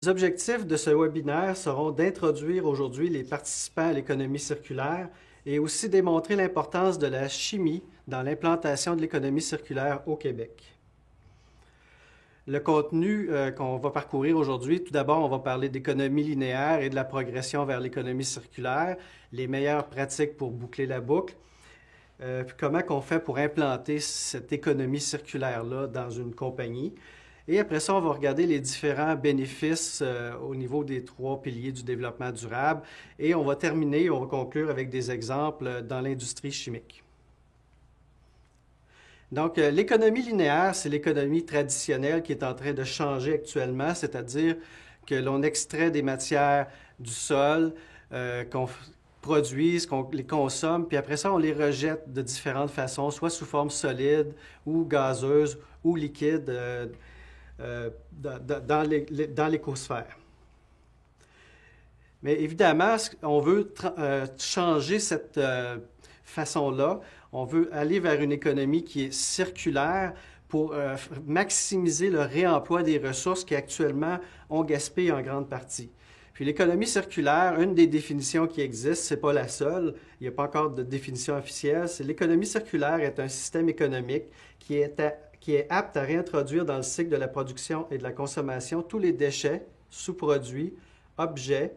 Les objectifs de ce webinaire seront d'introduire aujourd'hui les participants à l'économie circulaire et aussi démontrer l'importance de la chimie dans l'implantation de l'économie circulaire au Québec. Le contenu qu'on va parcourir aujourd'hui, tout d'abord, on va parler d'économie linéaire et de la progression vers l'économie circulaire, les meilleures pratiques pour boucler la boucle, puis comment on fait pour implanter cette économie circulaire-là dans une compagnie. Et après ça, on va regarder les différents bénéfices au niveau des 3 piliers du développement durable. Et on va terminer, on va conclure avec des exemples dans l'industrie chimique. Donc, l'économie linéaire, c'est l'économie traditionnelle qui est en train de changer actuellement, c'est-à-dire que l'on extrait des matières du sol, qu'on produise, qu'on les consomme, puis après ça, on les rejette de différentes façons, soit sous forme solide ou gazeuse ou liquide dans l'écosphère. Mais évidemment, on veut changer cette façon-là. On veut aller vers une économie qui est circulaire pour maximiser le réemploi des ressources qui actuellement ont gaspillé en grande partie. Puis l'économie circulaire, une des définitions qui existent, ce n'est pas la seule, il n'y a pas encore de définition officielle, c'est l'économie circulaire est un système économique qui est apte à réintroduire dans le cycle de la production et de la consommation tous les déchets, sous-produits, objets,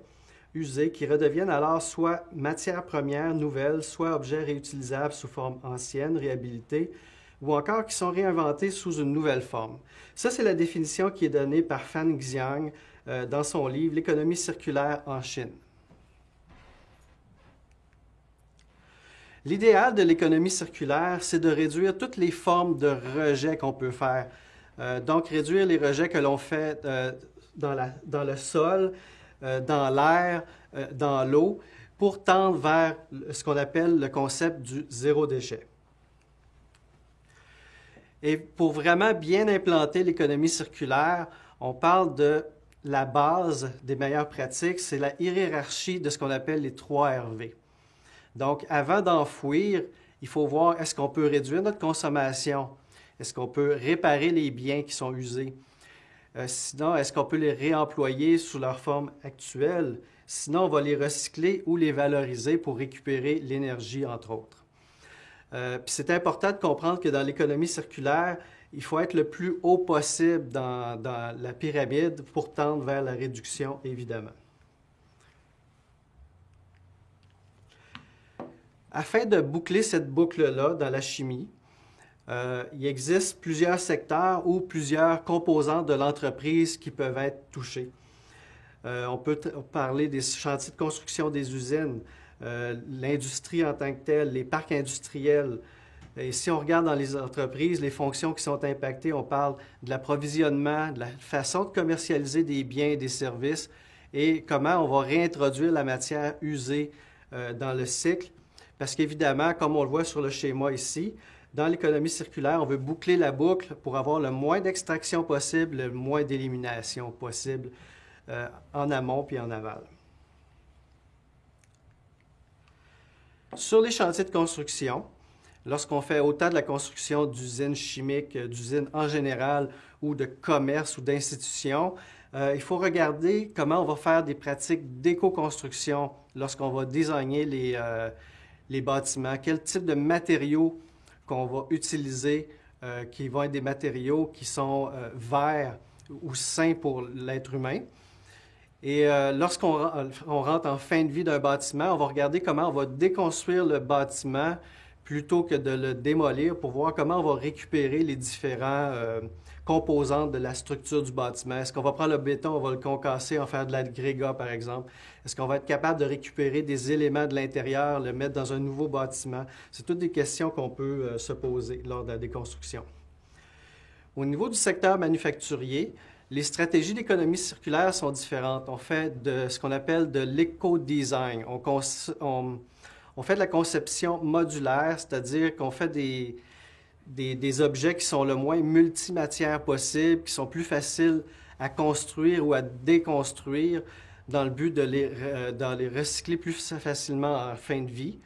usés qui redeviennent alors soit matières premières nouvelles, soit objets réutilisables sous forme ancienne, réhabilités, ou encore qui sont réinventés sous une nouvelle forme. Ça, c'est la définition qui est donnée par Fan Xiang dans son livre « L'économie circulaire en Chine ». L'idéal de l'économie circulaire, c'est de réduire toutes les formes de rejets qu'on peut faire. Donc, réduire les rejets que l'on fait dans le sol, dans l'air, dans l'eau, pour tendre vers ce qu'on appelle le concept du zéro déchet. Et pour vraiment bien implanter l'économie circulaire, on parle de la base des meilleures pratiques, c'est la hiérarchie de ce qu'on appelle les 3 RV. Donc, avant d'enfouir, il faut voir est-ce qu'on peut réduire notre consommation, est-ce qu'on peut réparer les biens qui sont usés. Sinon, est-ce qu'on peut les réemployer sous leur forme actuelle? Sinon, on va les recycler ou les valoriser pour récupérer l'énergie, entre autres. Puis c'est important de comprendre que dans l'économie circulaire, il faut être le plus haut possible dans la pyramide pour tendre vers la réduction, évidemment. Afin de boucler cette boucle-là dans la chimie, il existe plusieurs secteurs ou plusieurs composantes de l'entreprise qui peuvent être touchés. On peut parler des chantiers de construction des usines, l'industrie en tant que telle, les parcs industriels. Et si on regarde dans les entreprises, les fonctions qui sont impactées, on parle de l'approvisionnement, de la façon de commercialiser des biens et des services et comment on va réintroduire la matière usée dans le cycle. Parce qu'évidemment, comme on le voit sur le schéma ici, dans l'économie circulaire, on veut boucler la boucle pour avoir le moins d'extraction possible, le moins d'élimination possible en amont puis en aval. Sur les chantiers de construction, lorsqu'on fait autant de la construction d'usines chimiques, d'usines en général ou de commerce ou d'institutions, il faut regarder comment on va faire des pratiques d'éco-construction lorsqu'on va designer les bâtiments, quel type de matériaux qu'on va utiliser, qui vont être des matériaux qui sont verts ou sains pour l'être humain. Et lorsqu'on rentre en fin de vie d'un bâtiment, on va regarder comment on va déconstruire le bâtiment plutôt que de le démolir pour voir comment on va récupérer les différents composantes de la structure du bâtiment. Est-ce qu'on va prendre le béton, on va le concasser, en faire de l'agrégat, par exemple? Est-ce qu'on va être capable de récupérer des éléments de l'intérieur, le mettre dans un nouveau bâtiment? C'est toutes des questions qu'on peut se poser lors de la déconstruction. Au niveau du secteur manufacturier, les stratégies d'économie circulaire sont différentes. On fait de ce qu'on appelle de l'éco-design. On fait de la conception modulaire, c'est-à-dire qu'on fait des objets qui sont le moins multimatières possible, qui sont plus faciles à construire ou à déconstruire dans le but de les recycler plus facilement en fin de vie.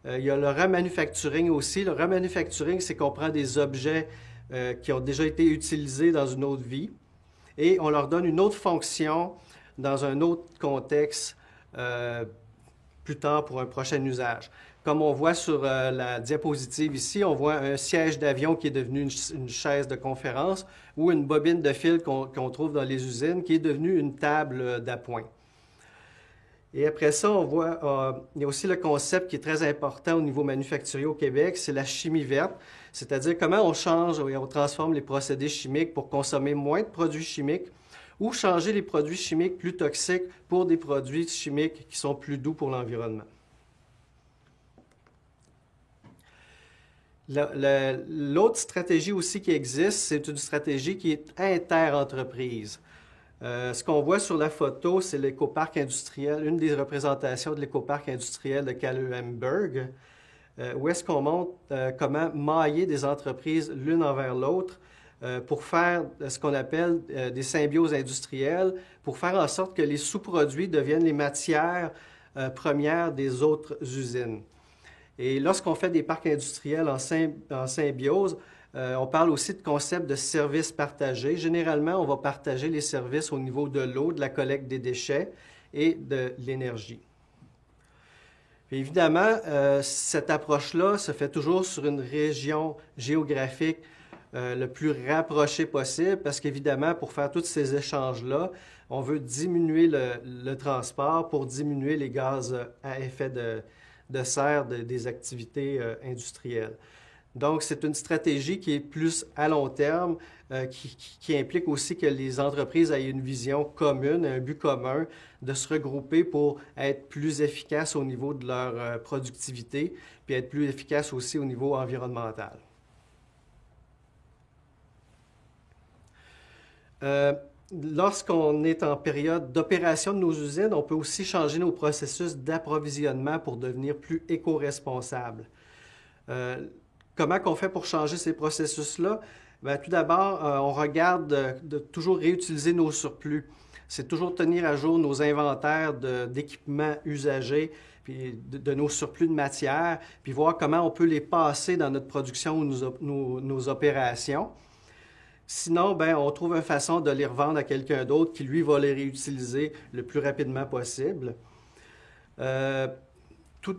Il y a le remanufacturing aussi. Le remanufacturing, c'est qu'on prend des objets qui ont déjà été utilisés dans une autre vie et on leur donne une autre fonction dans un autre contexte plus tard pour un prochain usage. Comme on voit sur la diapositive ici, on voit un siège d'avion qui est devenu une chaise de conférence ou une bobine de fil qu'on trouve dans les usines qui est devenue une table d'appoint. Et après ça, on voit, il y a aussi le concept qui est très important au niveau manufacturier au Québec, c'est la chimie verte, c'est-à-dire comment on change et on transforme les procédés chimiques pour consommer moins de produits chimiques ou changer les produits chimiques plus toxiques pour des produits chimiques qui sont plus doux pour l'environnement. L'autre stratégie aussi qui existe, c'est une stratégie qui est inter-entreprise. Ce qu'on voit sur la photo, c'est l'écoparc industriel, une des représentations de l'écoparc industriel de Kahlenberg, où est-ce qu'on montre comment mailler des entreprises l'une envers l'autre pour faire ce qu'on appelle des symbioses industrielles, pour faire en sorte que les sous-produits deviennent les matières premières des autres usines. Et lorsqu'on fait des parcs industriels en symbiose, on parle aussi de concept de services partagés. Généralement, on va partager les services au niveau de l'eau, de la collecte des déchets et de l'énergie. Évidemment, cette approche-là se fait toujours sur une région géographique le plus rapprochée possible parce qu'évidemment, pour faire tous ces échanges-là, on veut diminuer le transport pour diminuer les gaz à effet de serre des activités industrielles. Donc, c'est une stratégie qui est plus à long terme, qui implique aussi que les entreprises aient une vision commune, un but commun, de se regrouper pour être plus efficaces au niveau de leur productivité, puis être plus efficaces aussi au niveau environnemental. Lorsqu'on est en période d'opération de nos usines, on peut aussi changer nos processus d'approvisionnement pour devenir plus éco-responsables. Comment qu'on fait pour changer ces processus-là? Bien, tout d'abord, on regarde de toujours réutiliser nos surplus. C'est toujours tenir à jour nos inventaires d'équipements usagés, puis de nos surplus de matière, puis voir comment on peut les passer dans notre production ou nos opérations. Sinon, ben, on trouve une façon de les revendre à quelqu'un d'autre qui, lui, va les réutiliser le plus rapidement possible. Tout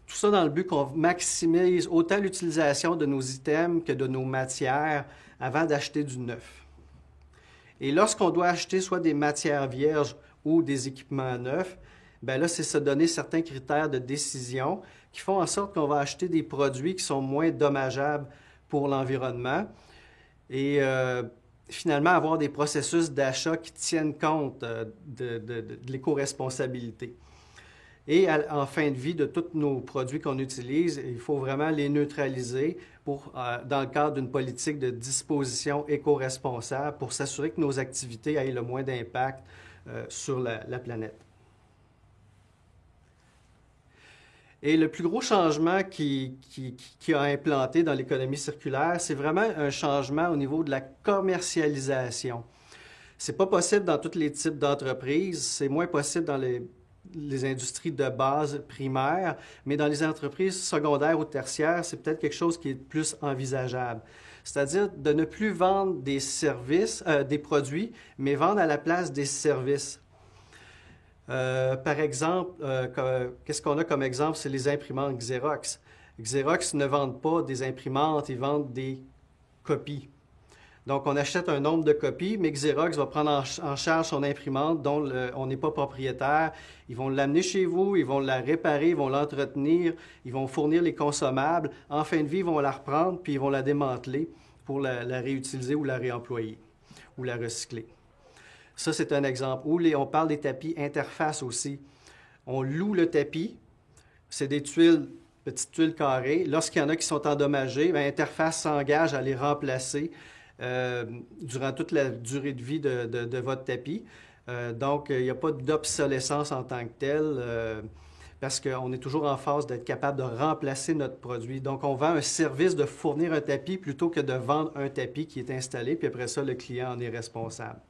ça dans le but qu'on maximise autant l'utilisation de nos items que de nos matières avant d'acheter du neuf. Et lorsqu'on doit acheter soit des matières vierges ou des équipements neufs, bien là, c'est se donner certains critères de décision qui font en sorte qu'on va acheter des produits qui sont moins dommageables pour l'environnement et finalement avoir des processus d'achat qui tiennent compte de l'éco-responsabilité. Et en fin de vie de tous nos produits qu'on utilise, il faut vraiment les neutraliser dans le cadre d'une politique de disposition éco-responsable pour s'assurer que nos activités aient le moins d'impact sur la planète. Et le plus gros changement qui a implanté dans l'économie circulaire, c'est vraiment un changement au niveau de la commercialisation. Ce n'est pas possible dans tous les types d'entreprises, c'est moins possible dans les industries de base primaires, mais dans les entreprises secondaires ou tertiaires, c'est peut-être quelque chose qui est plus envisageable. C'est-à-dire de ne plus vendre des services, des produits, mais vendre à la place des services. Par exemple, qu'est-ce qu'on a comme exemple? C'est les imprimantes Xerox. Xerox ne vendent pas des imprimantes, ils vendent des copies. Donc, on achète un nombre de copies, mais Xerox va prendre en charge son imprimante dont on n'est pas propriétaire. Ils vont l'amener chez vous, ils vont la réparer, ils vont l'entretenir, ils vont fournir les consommables. En fin de vie, ils vont la reprendre, puis ils vont la démanteler pour la réutiliser ou la réemployer ou la recycler. Ça, c'est un exemple. Ou on parle des tapis interface aussi. On loue le tapis, c'est des tuiles, petites tuiles carrées. Lorsqu'il y en a qui sont endommagées, bien, Interface s'engage à les remplacer durant toute la durée de vie de votre tapis. Donc, il n'y a pas d'obsolescence en tant que telle parce qu'on est toujours en phase d'être capable de remplacer notre produit. Donc, on vend un service de fournir un tapis plutôt que de vendre un tapis qui est installé, puis après ça, le client en est responsable.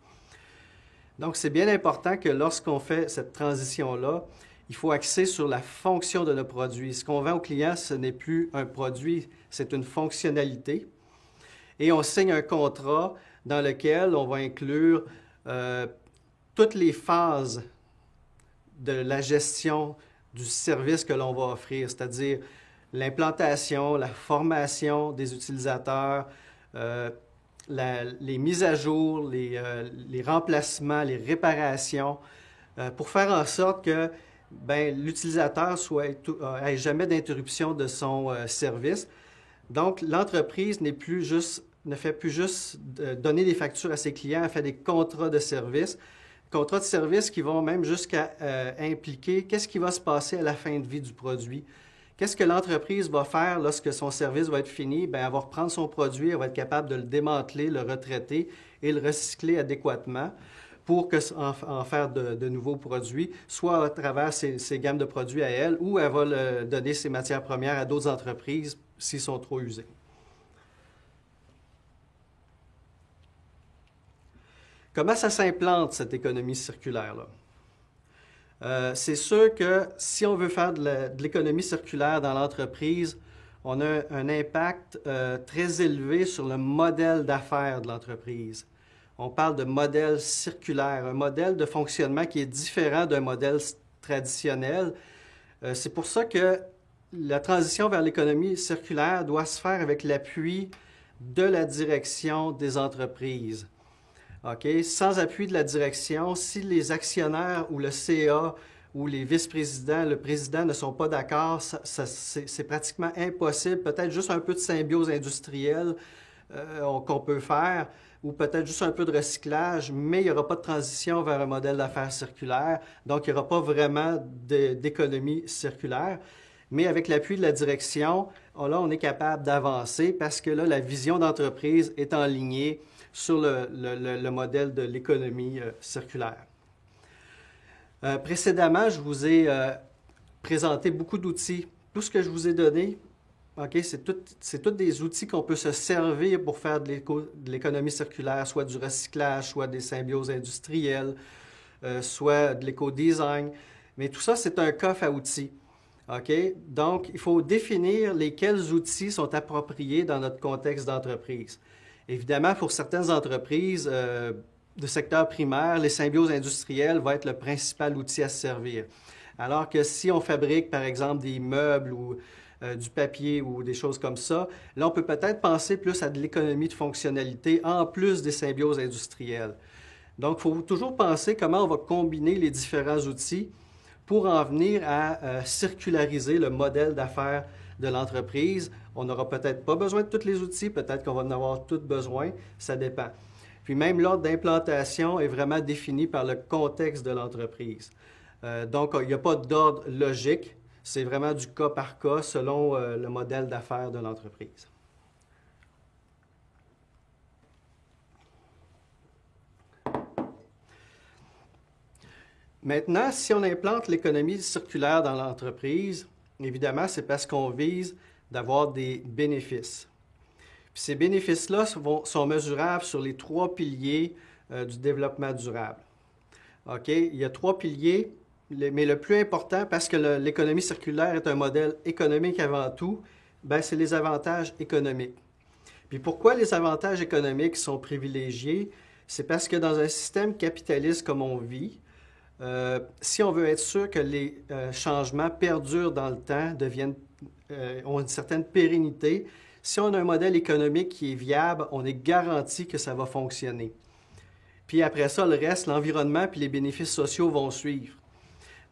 Donc, c'est bien important que lorsqu'on fait cette transition-là, il faut axer sur la fonction de nos produits. Ce qu'on vend au client, ce n'est plus un produit, c'est une fonctionnalité. Et on signe un contrat dans lequel on va inclure toutes les phases de la gestion du service que l'on va offrir, c'est-à-dire l'implantation, la formation des utilisateurs, les mises à jour, les remplacements, les réparations, pour faire en sorte que l'utilisateur n'ait jamais d'interruption de son service. Donc, l'entreprise ne fait plus juste donner des factures à ses clients, elle fait des contrats de service. Contrats de service qui vont même jusqu'à impliquer qu'est-ce qui va se passer à la fin de vie du produit. Qu'est-ce que l'entreprise va faire lorsque son service va être fini? Bien, elle va reprendre son produit, elle va être capable de le démanteler, le retraiter et le recycler adéquatement pour en faire de nouveaux produits, soit à travers ses gammes de produits à elle, ou elle va donner ses matières premières à d'autres entreprises s'ils sont trop usés. Comment ça s'implante, cette économie circulaire-là? C'est sûr que si on veut faire de l'économie circulaire dans l'entreprise, on a un impact très élevé sur le modèle d'affaires de l'entreprise. On parle de modèle circulaire, un modèle de fonctionnement qui est différent d'un modèle traditionnel. C'est pour ça que la transition vers l'économie circulaire doit se faire avec l'appui de la direction des entreprises. Okay? Sans appui de la direction, si les actionnaires ou le CA ou les vice-présidents, le président ne sont pas d'accord, c'est pratiquement impossible. Peut-être juste un peu de symbiose industrielle qu'on peut faire, ou peut-être juste un peu de recyclage, mais il n'y aura pas de transition vers un modèle d'affaires circulaire, donc il n'y aura pas vraiment d'économie circulaire. Mais avec l'appui de la direction, là, on est capable d'avancer parce que là, la vision d'entreprise est enlignée sur le modèle de l'économie circulaire. Précédemment, je vous ai présenté beaucoup d'outils. Tout ce que je vous ai donné, c'est tous des outils qu'on peut se servir pour faire de l'économie circulaire, soit du recyclage, soit des symbioses industrielles, soit de l'éco-design. Mais tout ça, c'est un coffre à outils. Donc, il faut définir lesquels outils sont appropriés dans notre contexte d'entreprise. Évidemment, pour certaines entreprises de secteur primaire, les symbioses industrielles vont être le principal outil à se servir. Alors que si on fabrique, par exemple, des meubles ou du papier ou des choses comme ça, là, on peut peut-être penser plus à de l'économie de fonctionnalité en plus des symbioses industrielles. Donc, il faut toujours penser comment on va combiner les différents outils pour en venir à circulariser le modèle d'affaires de l'entreprise. On n'aura peut-être pas besoin de tous les outils, peut-être qu'on va en avoir tous besoin, ça dépend. Puis même l'ordre d'implantation est vraiment défini par le contexte de l'entreprise. Donc, il n'y a pas d'ordre logique, c'est vraiment du cas par cas selon le modèle d'affaires de l'entreprise. Maintenant, si on implante l'économie circulaire dans l'entreprise, évidemment, c'est parce qu'on vise d'avoir des bénéfices. Puis ces bénéfices-là sont mesurables sur les 3 piliers du développement durable. Il y a 3 piliers, mais le plus important, parce que l'économie circulaire est un modèle économique avant tout, c'est les avantages économiques. Puis pourquoi les avantages économiques sont privilégiés? C'est parce que dans un système capitaliste comme on vit, si on veut être sûr que les changements perdurent dans le temps, ont une certaine pérennité, si on a un modèle économique qui est viable, on est garanti que ça va fonctionner. Puis après ça, le reste, l'environnement puis les bénéfices sociaux vont suivre.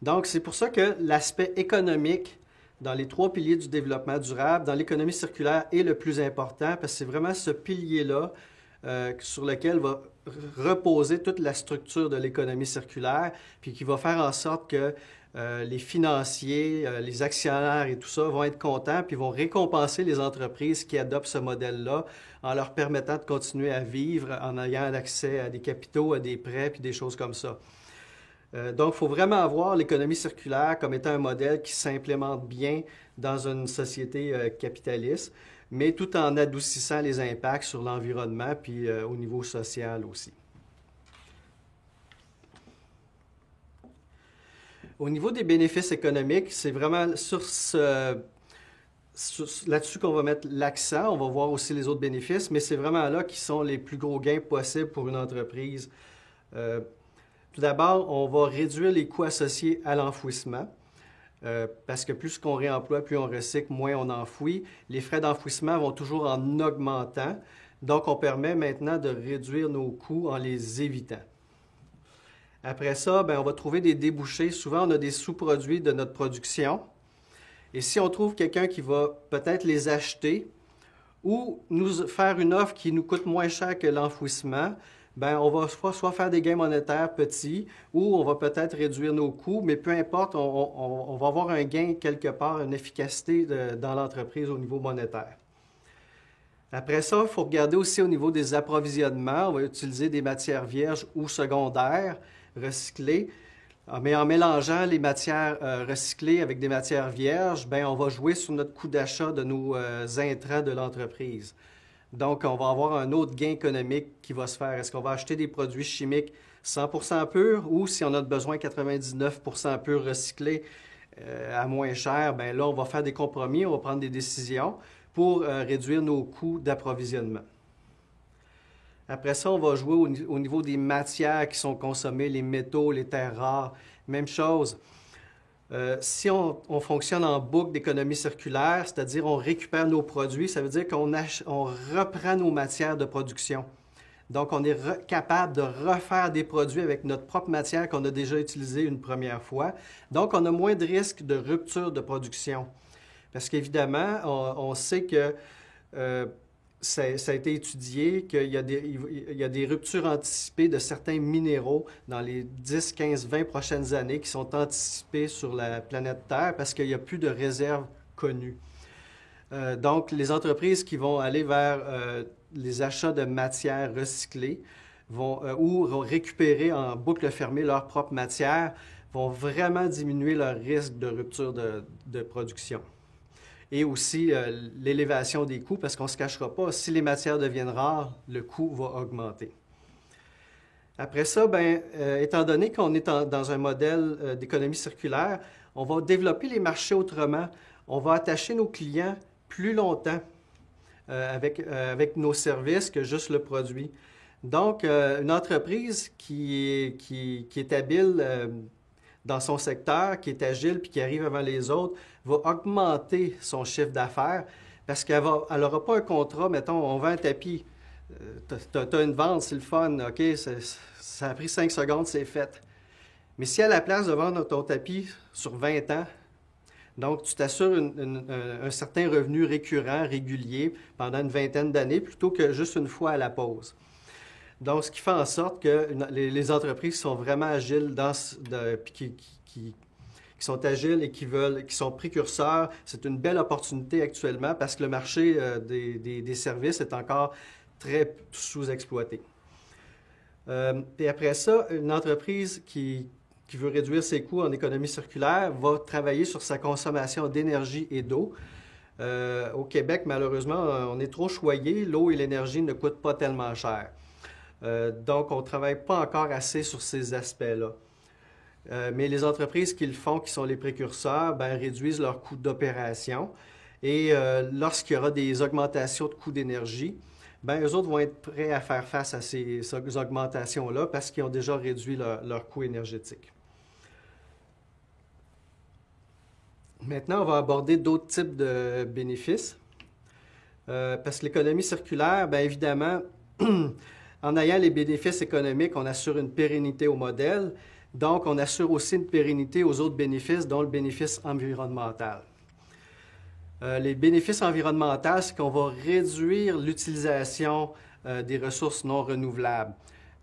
Donc, c'est pour ça que l'aspect économique dans les 3 piliers du développement durable, dans l'économie circulaire, est le plus important parce que c'est vraiment ce pilier-là sur lequel va reposer toute la structure de l'économie circulaire, puis qui va faire en sorte que les financiers, les actionnaires et tout ça vont être contents, puis vont récompenser les entreprises qui adoptent ce modèle-là en leur permettant de continuer à vivre, en ayant accès à des capitaux, à des prêts, puis des choses comme ça. Donc, il faut vraiment avoir l'économie circulaire comme étant un modèle qui s'implémente bien dans une société capitaliste, mais tout en adoucissant les impacts sur l'environnement puis au niveau social aussi. Au niveau des bénéfices économiques, c'est vraiment là-dessus qu'on va mettre l'accent. On va voir aussi les autres bénéfices, mais c'est vraiment là qui sont les plus gros gains possibles pour une entreprise. Tout d'abord, on va réduire les coûts associés à l'enfouissement. Parce que plus qu'on réemploie, plus on recycle, moins on enfouit. Les frais d'enfouissement vont toujours en augmentant. Donc, on permet maintenant de réduire nos coûts en les évitant. Après ça, on va trouver des débouchés. Souvent, on a des sous-produits de notre production. Et si on trouve quelqu'un qui va peut-être les acheter ou nous faire une offre qui nous coûte moins cher que l'enfouissement, on va soit faire des gains monétaires petits ou on va peut-être réduire nos coûts, mais peu importe, on va avoir un gain quelque part, une efficacité dans l'entreprise au niveau monétaire. Après ça, il faut regarder aussi au niveau des approvisionnements. On va utiliser des matières vierges ou secondaires recyclées. Mais en mélangeant les matières recyclées avec des matières vierges, on va jouer sur notre coût d'achat de nos intrants de l'entreprise. Donc, on va avoir un autre gain économique qui va se faire. Est-ce qu'on va acheter des produits chimiques 100% purs ou si on a besoin 99% purs recyclés à moins cher, là, on va faire des compromis, on va prendre des décisions pour réduire nos coûts d'approvisionnement. Après ça, on va jouer au niveau des matières qui sont consommées, les métaux, les terres rares. Même chose. Si on fonctionne en boucle d'économie circulaire, c'est-à-dire on récupère nos produits, ça veut dire qu'on reprend nos matières de production. Donc, on est capable de refaire des produits avec notre propre matière qu'on a déjà utilisée une première fois. Donc, on a moins de risques de rupture de production. Parce qu'évidemment, on sait que ça a été étudié qu'il y a des ruptures anticipées de certains minéraux dans les 10, 15, 20 prochaines années qui sont anticipées sur la planète Terre parce qu'il n'y a plus de réserves connues. Donc, les entreprises qui vont aller vers les achats de matières recyclées ou récupérer en boucle fermée leur propre matière vont vraiment diminuer leur risque de rupture de production. Et aussi l'élévation des coûts, parce qu'on ne se cachera pas, si les matières deviennent rares, le coût va augmenter. Après ça, étant donné qu'on est dans un modèle d'économie circulaire, on va développer les marchés autrement. On va attacher nos clients plus longtemps avec nos services que juste le produit. Donc, une entreprise qui est habile dans son secteur, qui est agile puis qui arrive avant les autres, va augmenter son chiffre d'affaires parce qu'elle n'aura pas un contrat, mettons, on vend un tapis, tu as une vente, c'est le fun, OK, ça a pris 5 secondes, c'est fait. Mais si à la place de vendre ton tapis sur 20 ans, donc tu t'assures un certain revenu récurrent, régulier, pendant une vingtaine d'années, plutôt que juste une fois à la pause. Donc, ce qui fait en sorte que les entreprises qui sont vraiment agiles, qui sont agiles et qui sont précurseurs, c'est une belle opportunité actuellement parce que le marché des services est encore très sous-exploité. Et après ça, une entreprise qui veut réduire ses coûts en économie circulaire va travailler sur sa consommation d'énergie et d'eau. Au Québec, malheureusement, on est trop choyé. L'eau et l'énergie ne coûtent pas tellement cher. Donc, on ne travaille pas encore assez sur ces aspects-là. Mais les entreprises qui le font, qui sont les précurseurs, réduisent leurs coûts d'opération. Et lorsqu'il y aura des augmentations de coûts d'énergie, eux autres vont être prêts à faire face à ces augmentations-là parce qu'ils ont déjà réduit leur coût énergétique. Maintenant, on va aborder d'autres types de bénéfices. Parce que l'économie circulaire, évidemment, en ayant les bénéfices économiques, on assure une pérennité au modèle. Donc, on assure aussi une pérennité aux autres bénéfices, dont le bénéfice environnemental. Les bénéfices environnementaux, c'est qu'on va réduire l'utilisation des ressources non renouvelables.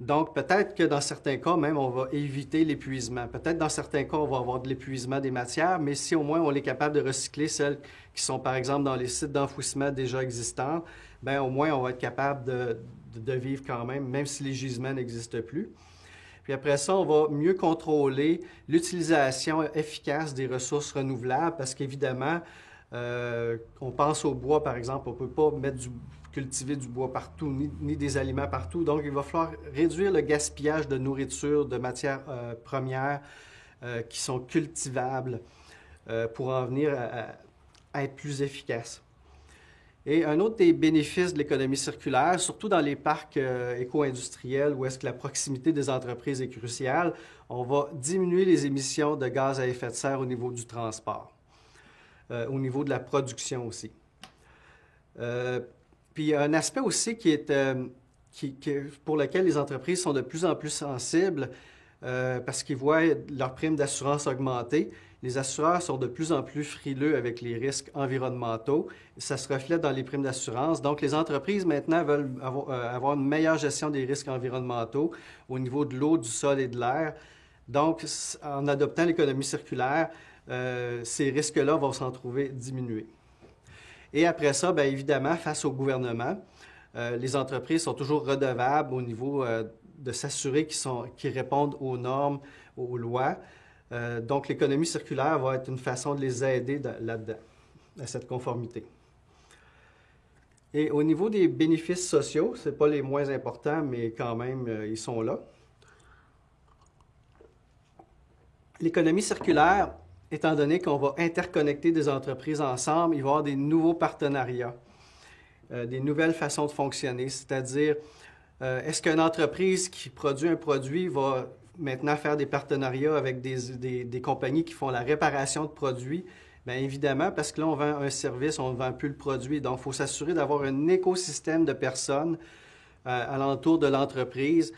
Donc, peut-être que dans certains cas, même, on va éviter l'épuisement. Peut-être dans certains cas, on va avoir de l'épuisement des matières, mais si au moins on est capable de recycler celles qui sont, par exemple, dans les sites d'enfouissement déjà existants, au moins on va être capable de vivre quand même si les gisements n'existent plus. Puis après ça, on va mieux contrôler l'utilisation efficace des ressources renouvelables parce qu'évidemment, on pense au bois, par exemple, on ne peut pas cultiver du bois partout, ni des aliments partout. Donc, il va falloir réduire le gaspillage de nourriture, de matières premières qui sont cultivables pour en venir à être plus efficace. Et un autre des bénéfices de l'économie circulaire, surtout dans les parcs éco-industriels où est-ce que la proximité des entreprises est cruciale, on va diminuer les émissions de gaz à effet de serre au niveau du transport, au niveau de la production aussi. Puis un aspect aussi pour lequel les entreprises sont de plus en plus sensibles, parce qu'ils voient leur prime d'assurance augmenter. Les assureurs sont de plus en plus frileux avec les risques environnementaux. Ça se reflète dans les primes d'assurance. Donc, les entreprises maintenant veulent avoir une meilleure gestion des risques environnementaux au niveau de l'eau, du sol et de l'air. Donc, en adoptant l'économie circulaire, ces risques-là vont s'en trouver diminués. Et après ça, bien évidemment, face au gouvernement, les entreprises sont toujours redevables au niveau de s'assurer qu'ils répondent aux normes, aux lois. Donc, l'économie circulaire va être une façon de les aider là-dedans, à cette conformité. Et au niveau des bénéfices sociaux, ce n'est pas les moins importants, mais quand même, ils sont là. L'économie circulaire, étant donné qu'on va interconnecter des entreprises ensemble, il va y avoir des nouveaux partenariats, des nouvelles façons de fonctionner, c'est-à-dire, est-ce qu'une entreprise qui produit un produit va maintenant faire des partenariats avec des compagnies qui font la réparation de produits? Bien évidemment, parce que là, on vend un service, on ne vend plus le produit. Donc, il faut s'assurer d'avoir un écosystème de personnes alentour de l'entreprise.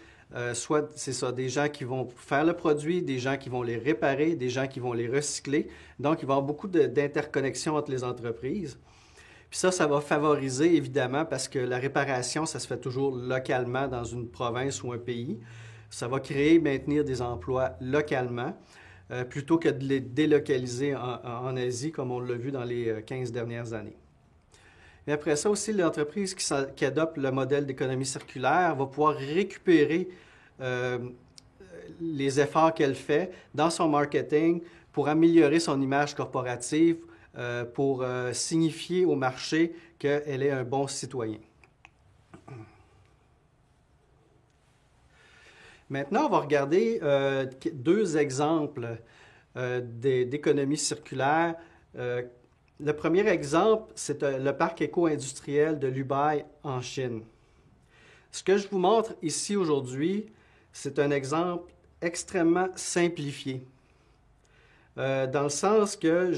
Soit, c'est ça, des gens qui vont faire le produit, des gens qui vont les réparer, des gens qui vont les recycler. Donc, il va y avoir beaucoup d'interconnexions entre les entreprises. Puis ça va favoriser, évidemment, parce que la réparation, ça se fait toujours localement dans une province ou un pays. Ça va créer, maintenir des emplois localement, plutôt que de les délocaliser en Asie, comme on l'a vu dans les 15 dernières années. Et après ça aussi, l'entreprise qui adopte le modèle d'économie circulaire va pouvoir récupérer les efforts qu'elle fait dans son marketing pour améliorer son image corporative, pour signifier au marché qu'elle est un bon citoyen. Maintenant, on va regarder deux exemples d'économie circulaire. Le premier exemple, c'est le parc éco-industriel de l'Hubei en Chine. Ce que je vous montre ici aujourd'hui, c'est un exemple extrêmement simplifié. Dans le sens que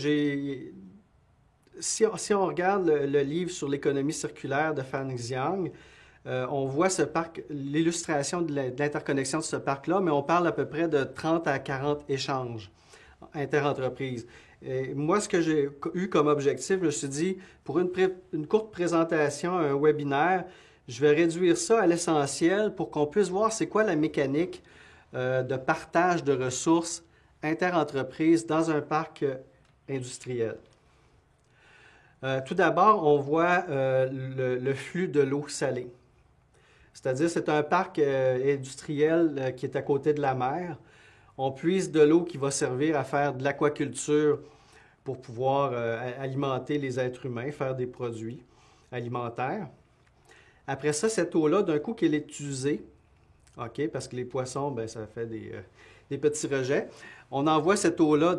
si on regarde le livre sur l'économie circulaire de Fan Xiang, on voit l'illustration de l'interconnexion de ce parc-là, mais on parle à peu près de 30 à 40 échanges interentreprises. Et moi, ce que j'ai eu comme objectif, je me suis dit, pour une courte présentation, un webinaire, je vais réduire ça à l'essentiel pour qu'on puisse voir c'est quoi la mécanique de partage de ressources interentreprises dans un parc industriel. Tout d'abord, on voit le flux de l'eau salée. C'est-à-dire, c'est un parc industriel qui est à côté de la mer. On puise de l'eau qui va servir à faire de l'aquaculture pour pouvoir alimenter les êtres humains, faire des produits alimentaires. Après ça, cette eau-là, d'un coup qu'elle est usée, okay, parce que les poissons, bien, ça fait des petits rejets, on envoie cette eau-là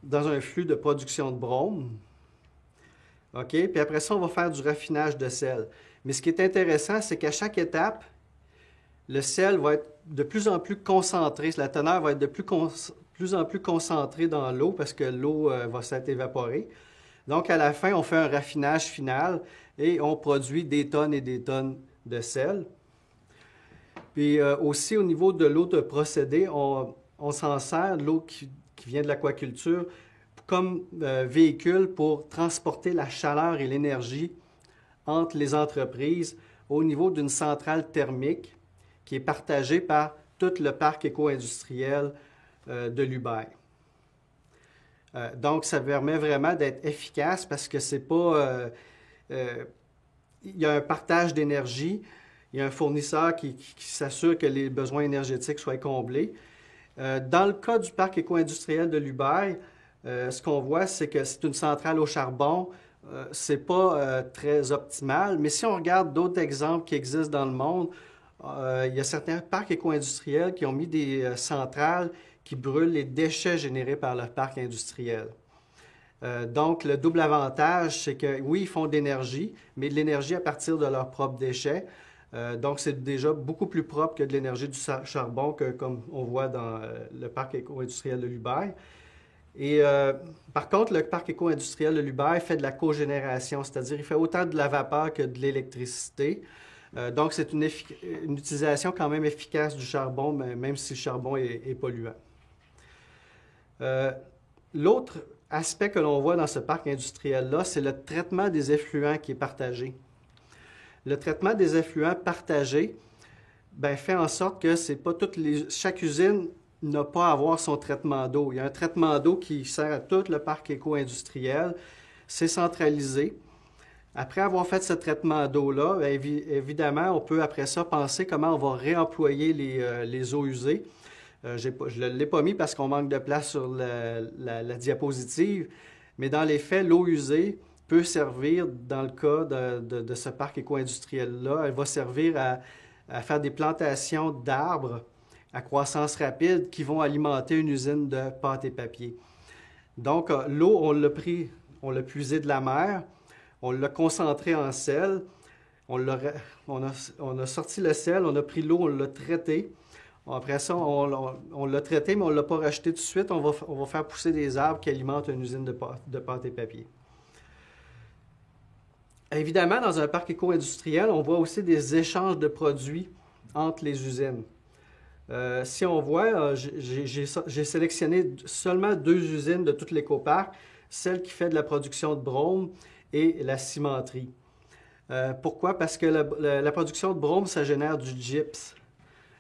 dans un flux de production de brome. Okay? Puis après ça, on va faire du raffinage de sel. Mais ce qui est intéressant, c'est qu'à chaque étape, le sel va être de plus en plus concentré, la teneur va être de plus en plus concentrée dans l'eau parce que l'eau va s'être évaporée. Donc, à la fin, on fait un raffinage final et on produit des tonnes et des tonnes de sel. Puis aussi, au niveau de l'eau de procédé, on s'en sert, l'eau qui vient de l'aquaculture, comme véhicule pour transporter la chaleur et l'énergie entre les entreprises au niveau d'une centrale thermique qui est partagée par tout le parc éco-industriel de l'Hubei. Donc, ça permet vraiment d'être efficace parce que c'est pas... il y a un partage d'énergie, il y a un fournisseur qui s'assure que les besoins énergétiques soient comblés. Dans le cas du parc éco-industriel de l'Hubei, ce qu'on voit, c'est que c'est une centrale au charbon. C'est pas très optimal, mais si on regarde d'autres exemples qui existent dans le monde, il y a certains parcs éco-industriels qui ont mis des centrales qui brûlent les déchets générés par le parc industriel. Donc, le double avantage, c'est que oui, ils font de l'énergie, mais de l'énergie à partir de leurs propres déchets. Donc, c'est déjà beaucoup plus propre que de l'énergie du charbon, comme on voit dans le parc éco-industriel de l'Ubaye. Et par contre, le parc éco-industriel de l'Ubaye fait de la cogénération, c'est-à-dire il fait autant de la vapeur que de l'électricité. Donc, c'est une utilisation quand même efficace du charbon, même si le charbon est polluant. L'autre aspect que l'on voit dans ce parc industriel-là, c'est le traitement des effluents qui est partagé. Le traitement des effluents partagés fait en sorte que c'est pas chaque usine n'a pas à avoir son traitement d'eau. Il y a un traitement d'eau qui sert à tout le parc éco-industriel. C'est centralisé. Après avoir fait ce traitement d'eau-là, évidemment, on peut après ça penser comment on va réemployer les eaux usées. Je ne l'ai pas mis parce qu'on manque de place sur la diapositive, mais dans les faits, l'eau usée peut servir, dans le cas de ce parc éco-industriel-là, elle va servir à faire des plantations d'arbres à croissance rapide qui vont alimenter une usine de pâte et papier. Donc, l'eau, on l'a puisée de la mer, on l'a concentrée en sel, on a sorti le sel, on a pris l'eau, on l'a traitée. Après ça, on l'a traité, mais on ne l'a pas racheté tout de suite. On va faire pousser des arbres qui alimentent une usine de pâte et papier. Évidemment, dans un parc éco-industriel, on voit aussi des échanges de produits entre les usines. Si on voit, j'ai sélectionné seulement 2 usines de tout l'écoparc, celle qui fait de la production de brome et la cimenterie. Pourquoi? Parce que la production de brome, ça génère du gypse.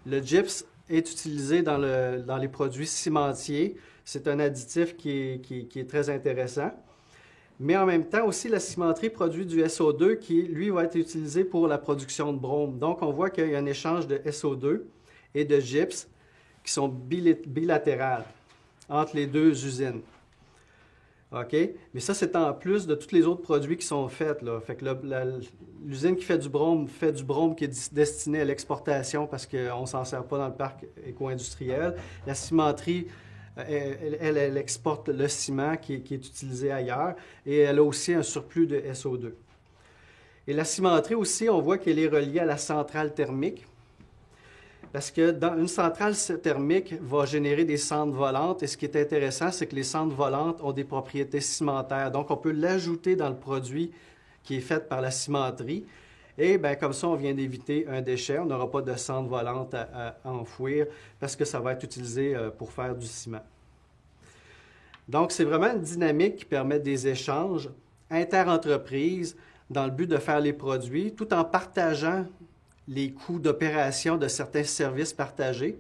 Le gypse est utilisé dans les produits cimentiers. C'est un additif qui est très intéressant. Mais en même temps aussi, la cimenterie produit du SO2 qui, lui, va être utilisé pour la production de brome. Donc, on voit qu'il y a un échange de SO2 et de gypse qui sont bilatérales entre les 2 usines. OK? Mais ça, c'est en plus de tous les autres produits qui sont faits, là. Fait que l'usine qui fait du brome qui est destiné à l'exportation parce qu'on ne s'en sert pas dans le parc éco-industriel. La cimenterie, elle exporte le ciment qui est utilisé ailleurs et elle a aussi un surplus de SO2. Et la cimenterie aussi, on voit qu'elle est reliée à la centrale thermique. Parce que dans une centrale thermique va générer des cendres volantes et ce qui est intéressant, c'est que les cendres volantes ont des propriétés cimentaires. Donc, on peut l'ajouter dans le produit qui est fait par la cimenterie. Et bien, comme ça, on vient d'éviter un déchet. On n'aura pas de cendres volantes à enfouir parce que ça va être utilisé pour faire du ciment. Donc, c'est vraiment une dynamique qui permet des échanges inter-entreprises dans le but de faire les produits tout en partageant les coûts d'opération de certains services partagés.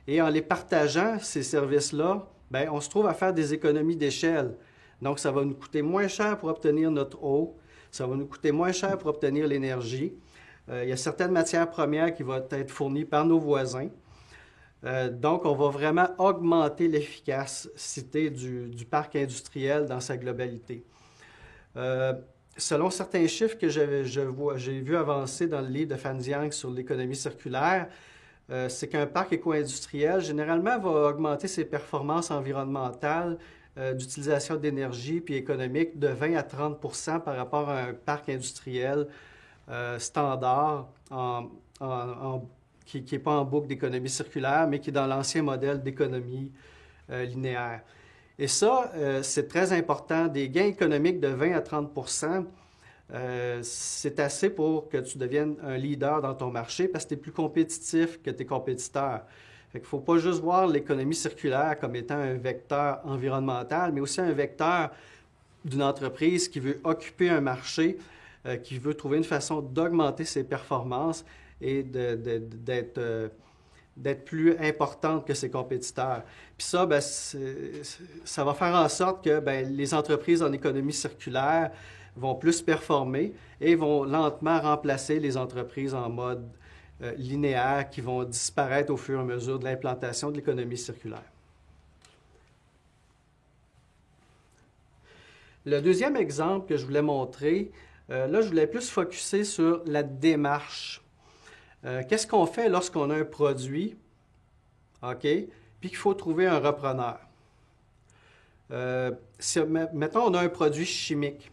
Et en les partageant, ces services-là, bien, on se trouve à faire des économies d'échelle. Donc, ça va nous coûter moins cher pour obtenir notre eau, ça va nous coûter moins cher pour obtenir l'énergie. Il y a certaines matières premières qui vont être fournies par nos voisins. Donc, on va vraiment augmenter l'efficacité du parc industriel dans sa globalité. Selon certains chiffres que j'ai vu avancer dans le livre de Fan Jiang sur l'économie circulaire, c'est qu'un parc éco-industriel, généralement, va augmenter ses performances environnementales d'utilisation d'énergie puis économique de 20 à 30 % par rapport à un parc industriel standard qui n'est pas en boucle d'économie circulaire, mais qui est dans l'ancien modèle d'économie linéaire. Et ça, c'est très important. Des gains économiques de 20 à 30 % c'est assez pour que tu deviennes un leader dans ton marché parce que tu es plus compétitif que tes compétiteurs. Fait qu'il ne faut pas juste voir l'économie circulaire comme étant un vecteur environnemental, mais aussi un vecteur d'une entreprise qui veut occuper un marché, qui veut trouver une façon d'augmenter ses performances et d'être plus importante que ses compétiteurs. Puis ça, bien, ça va faire en sorte que bien, les entreprises en économie circulaire vont plus performer et vont lentement remplacer les entreprises en mode linéaire qui vont disparaître au fur et à mesure de l'implantation de l'économie circulaire. Le deuxième exemple que je voulais montrer, là, je voulais plus focusser sur la démarche. Qu'est-ce qu'on fait lorsqu'on a un produit, OK, puis qu'il faut trouver un repreneur? Mettons, on a un produit chimique.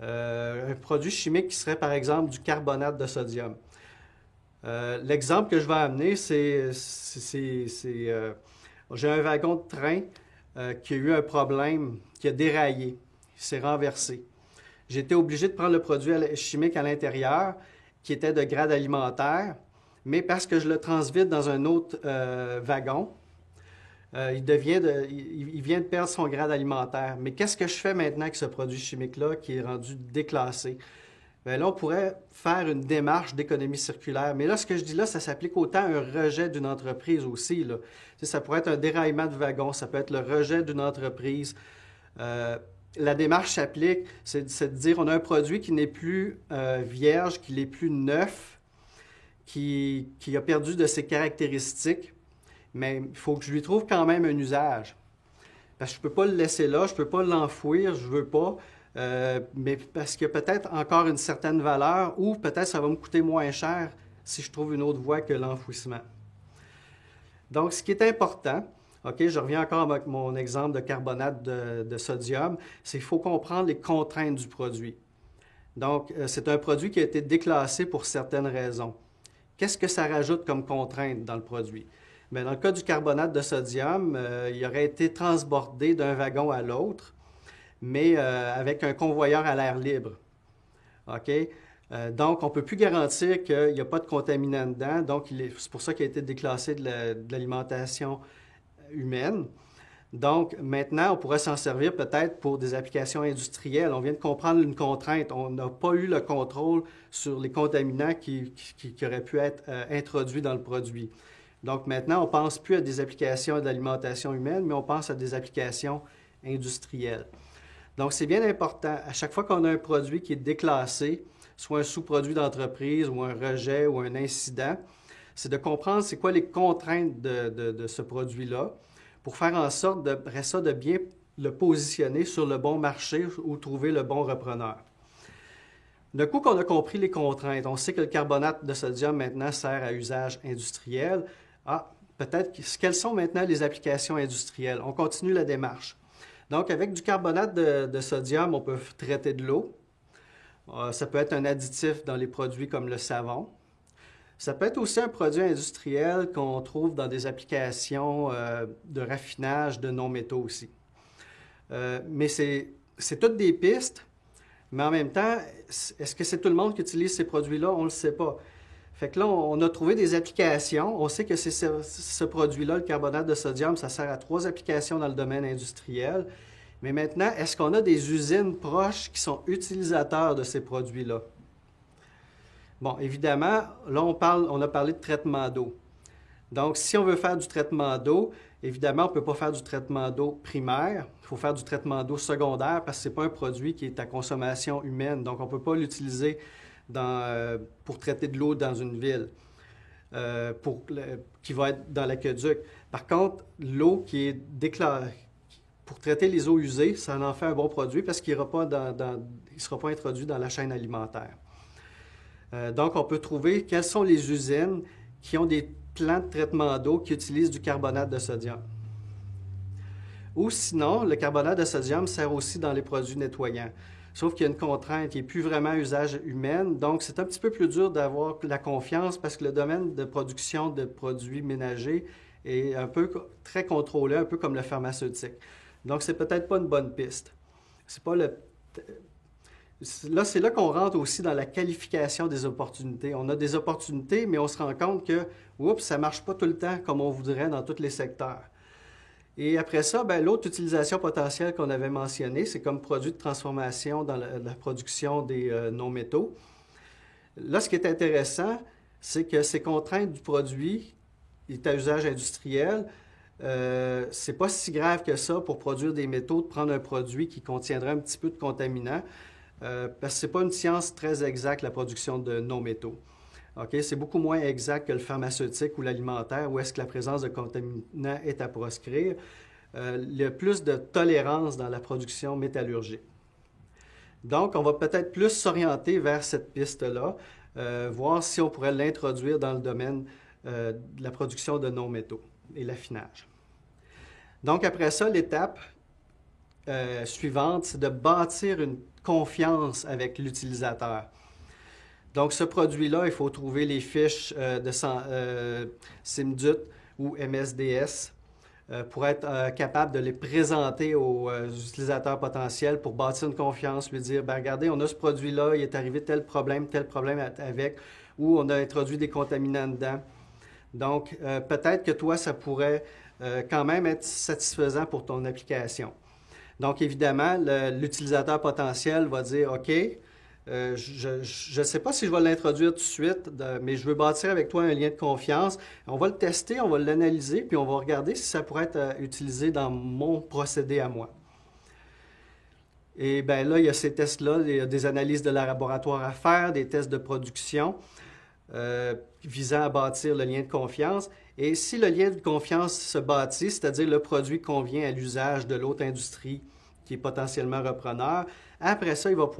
Un produit chimique qui serait par exemple du carbonate de sodium. L'exemple que je vais amener, j'ai un wagon de train qui a eu un problème, qui a déraillé, il s'est renversé. J'ai été obligé de prendre le produit chimique à l'intérieur, qui était de grade alimentaire, mais parce que je le transvide dans un autre wagon, il vient de perdre son grade alimentaire. Mais qu'est-ce que je fais maintenant avec ce produit chimique-là qui est rendu déclassé? Bien là, on pourrait faire une démarche d'économie circulaire. Mais là, ce que je dis là, ça s'applique autant à un rejet d'une entreprise aussi, là. Ça pourrait être un déraillement de wagon, ça peut être le rejet d'une entreprise. La démarche s'applique, c'est de dire on a un produit qui n'est plus vierge, qui n'est plus neuf, qui a perdu de ses caractéristiques, mais il faut que je lui trouve quand même un usage. Parce que je ne peux pas le laisser là, je ne peux pas l'enfouir, je ne veux pas. Mais parce qu'il y a peut-être encore une certaine valeur ou peut-être ça va me coûter moins cher si je trouve une autre voie que l'enfouissement. Donc, ce qui est important, OK, je reviens encore avec mon exemple de carbonate de sodium, c'est qu'il faut comprendre les contraintes du produit. Donc, c'est un produit qui a été déclassé pour certaines raisons. Qu'est-ce que ça rajoute comme contrainte dans le produit? Bien, dans le cas du carbonate de sodium, il aurait été transbordé d'un wagon à l'autre, mais avec un convoyeur à l'air libre. OK? Donc, on ne peut plus garantir qu'il n'y a pas de contaminant dedans. Donc, c'est pour ça qu'il a été déclassé de l'alimentation humaine. Donc, maintenant, on pourrait s'en servir peut-être pour des applications industrielles. On vient de comprendre une contrainte. On n'a pas eu le contrôle sur les contaminants qui auraient pu être introduits dans le produit. Donc, maintenant, on ne pense plus à des applications d'alimentation humaine, mais on pense à des applications industrielles. Donc, c'est bien important, à chaque fois qu'on a un produit qui est déclassé, soit un sous-produit d'entreprise ou un rejet ou un incident, c'est de comprendre c'est quoi les contraintes de ce produit-là pour faire en sorte, après ça, de bien le positionner sur le bon marché ou trouver le bon repreneur. D'un coup qu'on a compris les contraintes, on sait que le carbonate de sodium maintenant sert à usage industriel. Peut-être, quelles sont maintenant les applications industrielles? On continue la démarche. Donc, avec du carbonate de sodium, on peut traiter de l'eau. Ça peut être un additif dans les produits comme le savon. Ça peut être aussi un produit industriel qu'on trouve dans des applications de raffinage de non-métaux aussi. Mais c'est toutes des pistes, mais en même temps, est-ce que c'est tout le monde qui utilise ces produits-là? On ne le sait pas. Fait que là, on a trouvé des applications. On sait que c'est ce produit-là, le carbonate de sodium, ça sert à 3 applications dans le domaine industriel. Mais maintenant, est-ce qu'on a des usines proches qui sont utilisateurs de ces produits-là? Bon, évidemment, là, on a parlé de traitement d'eau. Donc, si on veut faire du traitement d'eau, évidemment, on ne peut pas faire du traitement d'eau primaire. Il faut faire du traitement d'eau secondaire parce que ce n'est pas un produit qui est à consommation humaine. Donc, on ne peut pas l'utiliser pour traiter de l'eau dans une ville, qui va être dans l'aqueduc. Par contre, l'eau qui est déclarée pour traiter les eaux usées, ça en fait un bon produit parce qu'il ne sera pas introduit dans la chaîne alimentaire. Donc, on peut trouver quelles sont les usines qui ont des plants de traitement d'eau qui utilisent du carbonate de sodium. Ou sinon, le carbonate de sodium sert aussi dans les produits nettoyants. Sauf qu'il y a une contrainte qui n'est plus vraiment à usage humain. Donc, c'est un petit peu plus dur d'avoir la confiance parce que le domaine de production de produits ménagers est très contrôlé, un peu comme le pharmaceutique. Donc, c'est peut-être pas une bonne piste. C'est pas c'est là qu'on rentre aussi dans la qualification des opportunités. On a des opportunités, mais on se rend compte que, ça ne marche pas tout le temps comme on voudrait dans tous les secteurs. Et après ça, l'autre utilisation potentielle qu'on avait mentionnée, c'est comme produit de transformation dans la production des non-métaux. Là, ce qui est intéressant, c'est que ces contraintes du produit est à usage industriel. C'est pas si grave que ça pour produire des métaux, de prendre un produit qui contiendrait un petit peu de contaminants, parce que ce n'est pas une science très exacte, la production de non-métaux. Okay? C'est beaucoup moins exact que le pharmaceutique ou l'alimentaire, où est-ce que la présence de contaminants est à proscrire. Il y a plus de tolérance dans la production métallurgique. Donc, on va peut-être plus s'orienter vers cette piste-là, voir si on pourrait l'introduire dans le domaine de la production de non-métaux et l'affinage. Donc, après ça, l'étape suivante, c'est de bâtir une confiance avec l'utilisateur. Donc, ce produit-là, il faut trouver les fiches de SIMDUT ou MSDS pour être capable de les présenter aux utilisateurs potentiels pour bâtir une confiance, lui dire, ben, regardez, on a ce produit-là, il est arrivé tel problème avec, ou on a introduit des contaminants dedans. Donc, peut-être que toi, ça pourrait quand même être satisfaisant pour ton application. Donc, évidemment, l'utilisateur potentiel va dire, OK, je ne sais pas si je vais l'introduire tout de suite, mais je veux bâtir avec toi un lien de confiance. On va le tester, on va l'analyser, puis on va regarder si ça pourrait être utilisé dans mon procédé à moi. Et bien là, il y a ces tests-là, il y a des analyses de laboratoire à faire, des tests de production visant à bâtir le lien de confiance. Et si le lien de confiance se bâtit, c'est-à-dire le produit convient à l'usage de l'autre industrie qui est potentiellement repreneur, après ça, il va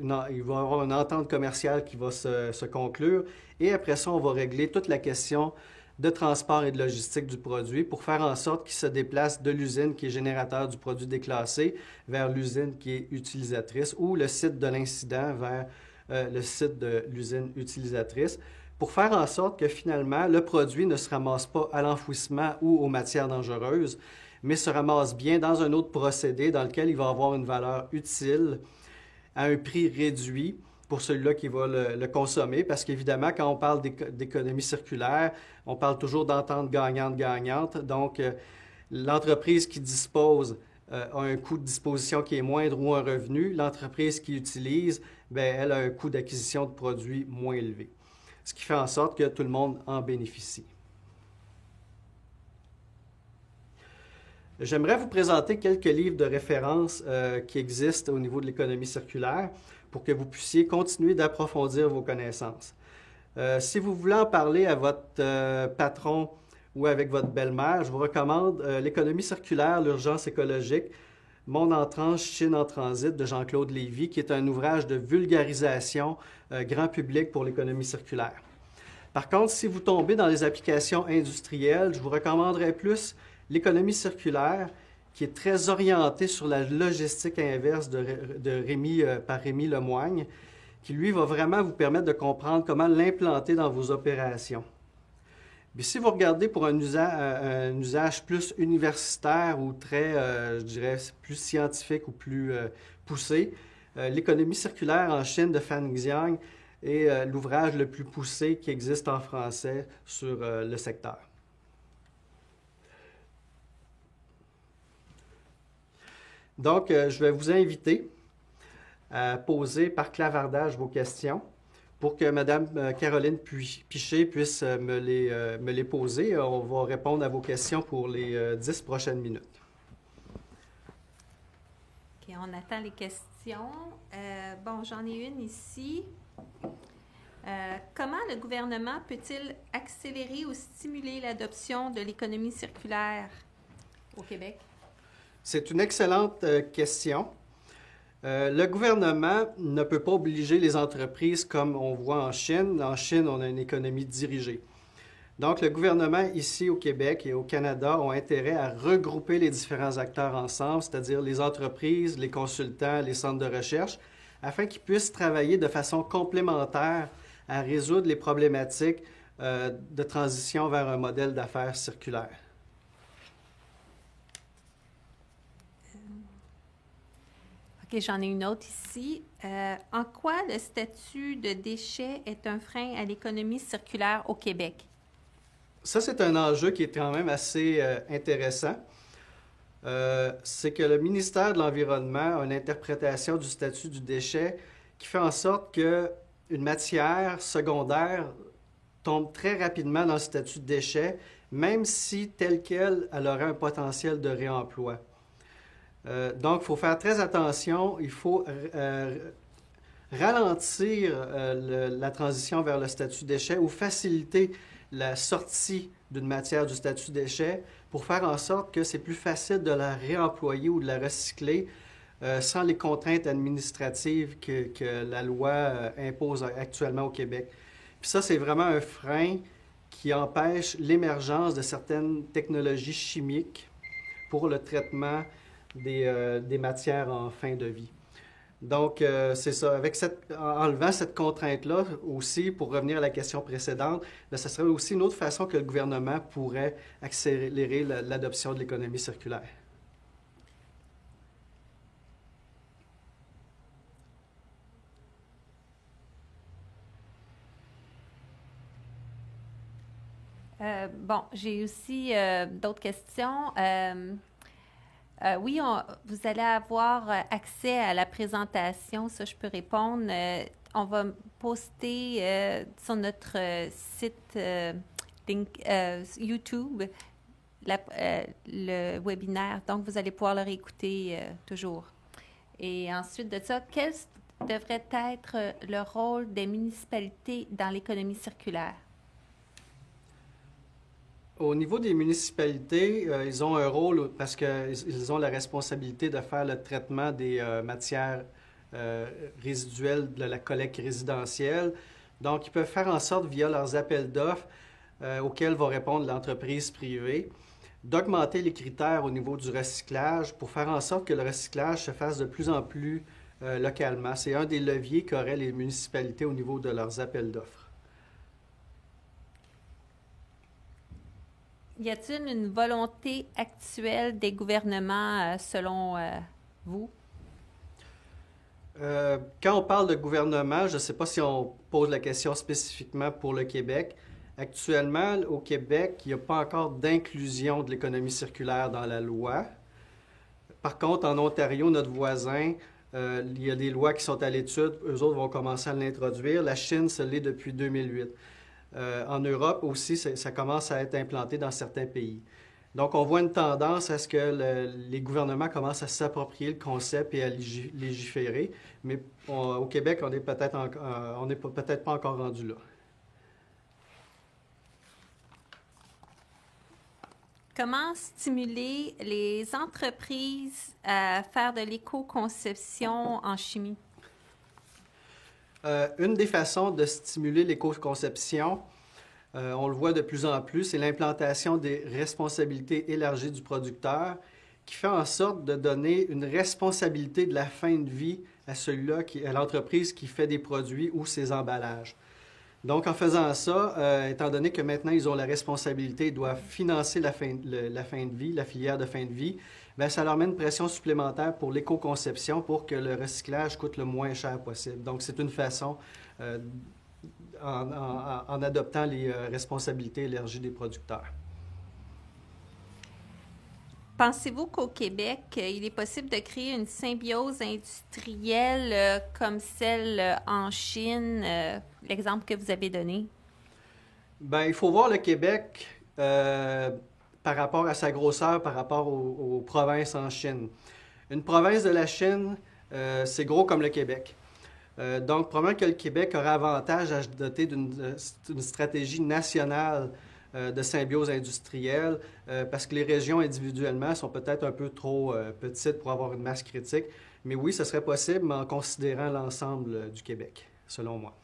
y avoir une entente commerciale qui va se conclure. Et après ça, on va régler toute la question de transport et de logistique du produit pour faire en sorte qu'il se déplace de l'usine qui est générateur du produit déclassé vers l'usine qui est utilisatrice ou le site de l'incident vers le site de l'usine utilisatrice pour faire en sorte que finalement, le produit ne se ramasse pas à l'enfouissement ou aux matières dangereuses, mais se ramasse bien dans un autre procédé dans lequel il va avoir une valeur utile à un prix réduit pour celui-là qui va le consommer. Parce qu'évidemment, quand on parle d'économie circulaire, on parle toujours d'entente gagnante-gagnante. Donc, l'entreprise qui dispose a un coût de disposition qui est moindre ou un revenu. L'entreprise qui utilise, bien, elle a un coût d'acquisition de produits moins élevé. Ce qui fait en sorte que tout le monde en bénéficie. J'aimerais vous présenter quelques livres de référence qui existent au niveau de l'économie circulaire pour que vous puissiez continuer d'approfondir vos connaissances. Si vous voulez en parler à votre patron ou avec votre belle-mère, je vous recommande L'économie circulaire, l'urgence écologique, Monde en tranche, Chine en transit de Jean-Claude Lévy, qui est un ouvrage de vulgarisation grand public pour l'économie circulaire. Par contre, si vous tombez dans les applications industrielles, je vous recommanderais plus L'économie circulaire, qui est très orientée sur la logistique inverse par Rémi Lemoigne, qui lui va vraiment vous permettre de comprendre comment l'implanter dans vos opérations. Mais si vous regardez pour un usage plus universitaire ou très, je dirais, plus scientifique ou plus poussé, L'économie circulaire en Chine de Fan Xiang est l'ouvrage le plus poussé qui existe en français sur le secteur. Donc, je vais vous inviter à poser par clavardage vos questions pour que Mme Caroline Piché puisse me les poser. On va répondre à vos questions pour les 10 prochaines minutes. OK, on attend les questions. Bon, j'en ai une ici. Comment le gouvernement peut-il accélérer ou stimuler l'adoption de l'économie circulaire au Québec? C'est une excellente question. Le gouvernement ne peut pas obliger les entreprises comme on voit en Chine. En Chine, on a une économie dirigée. Donc, le gouvernement ici au Québec et au Canada ont intérêt à regrouper les différents acteurs ensemble, c'est-à-dire les entreprises, les consultants, les centres de recherche, afin qu'ils puissent travailler de façon complémentaire à résoudre les problématiques de transition vers un modèle d'affaires circulaire. OK, j'en ai une autre ici. En quoi le statut de déchets est un frein à l'économie circulaire au Québec? Ça, c'est un enjeu qui est quand même assez intéressant. C'est que le ministère de l'Environnement a une interprétation du statut du déchet qui fait en sorte qu'une matière secondaire tombe très rapidement dans le statut de déchet, même si, telle qu'elle, elle aurait un potentiel de réemploi. Donc, il faut faire très attention. Il faut ralentir la transition vers le statut déchet ou faciliter la sortie d'une matière du statut déchet pour faire en sorte que c'est plus facile de la réemployer ou de la recycler sans les contraintes administratives que la loi impose actuellement au Québec. Puis ça, c'est vraiment un frein qui empêche l'émergence de certaines technologies chimiques pour le traitement des matières en fin de vie. Donc, c'est ça. En enlevant cette contrainte-là aussi, pour revenir à la question précédente, ce serait aussi une autre façon que le gouvernement pourrait accélérer l'adoption de l'économie circulaire. Bon, j'ai aussi d'autres questions. Oui, vous allez avoir accès à la présentation, ça je peux répondre. On va poster sur notre site YouTube le webinaire, donc vous allez pouvoir le réécouter toujours. Et ensuite de ça, quel devrait être le rôle des municipalités dans l'économie circulaire? Au niveau des municipalités, ils ont un rôle parce qu'ils ont la responsabilité de faire le traitement des matières résiduelles de la collecte résidentielle. Donc, ils peuvent faire en sorte, via leurs appels d'offres auxquels va répondre l'entreprise privée, d'augmenter les critères au niveau du recyclage pour faire en sorte que le recyclage se fasse de plus en plus localement. C'est un des leviers qu'auraient les municipalités au niveau de leurs appels d'offres. Y a-t-il une volonté actuelle des gouvernements selon vous? Quand on parle de gouvernement, je ne sais pas si on pose la question spécifiquement pour le Québec. Actuellement, au Québec, il n'y a pas encore d'inclusion de l'économie circulaire dans la loi. Par contre, en Ontario, notre voisin, il y a des lois qui sont à l'étude. Eux autres vont commencer à l'introduire. La Chine, ça l'est depuis 2008. En Europe aussi, ça commence à être implanté dans certains pays. Donc, on voit une tendance à ce que les gouvernements commencent à s'approprier le concept et à légiférer. Mais au Québec, on n'est peut-être pas encore rendu là. Comment stimuler les entreprises à faire de l'éco-conception en chimie? Une des façons de stimuler l'éco-conception, on le voit de plus en plus, c'est l'implantation des responsabilités élargies du producteur qui fait en sorte de donner une responsabilité de la fin de vie à l'entreprise qui fait des produits ou ses emballages. Donc, en faisant ça, étant donné que maintenant ils ont la responsabilité, ils doivent financer la fin de vie, la filière de fin de vie, bien, ça leur met une pression supplémentaire pour l'éco-conception pour que le recyclage coûte le moins cher possible. Donc, c'est une façon, en adoptant les responsabilités élargies des producteurs. Pensez-vous qu'au Québec, il est possible de créer une symbiose industrielle comme celle en Chine, l'exemple que vous avez donné? Bien, il faut voir le Québec par rapport à sa grosseur, par rapport aux provinces en Chine. Une province de la Chine, c'est gros comme le Québec. Donc, probablement que le Québec aura avantage à doter d'une stratégie nationale de symbiose industrielle parce que les régions individuellement sont peut-être un peu trop petites pour avoir une masse critique. Mais oui, ce serait possible, mais en considérant l'ensemble du Québec, selon moi.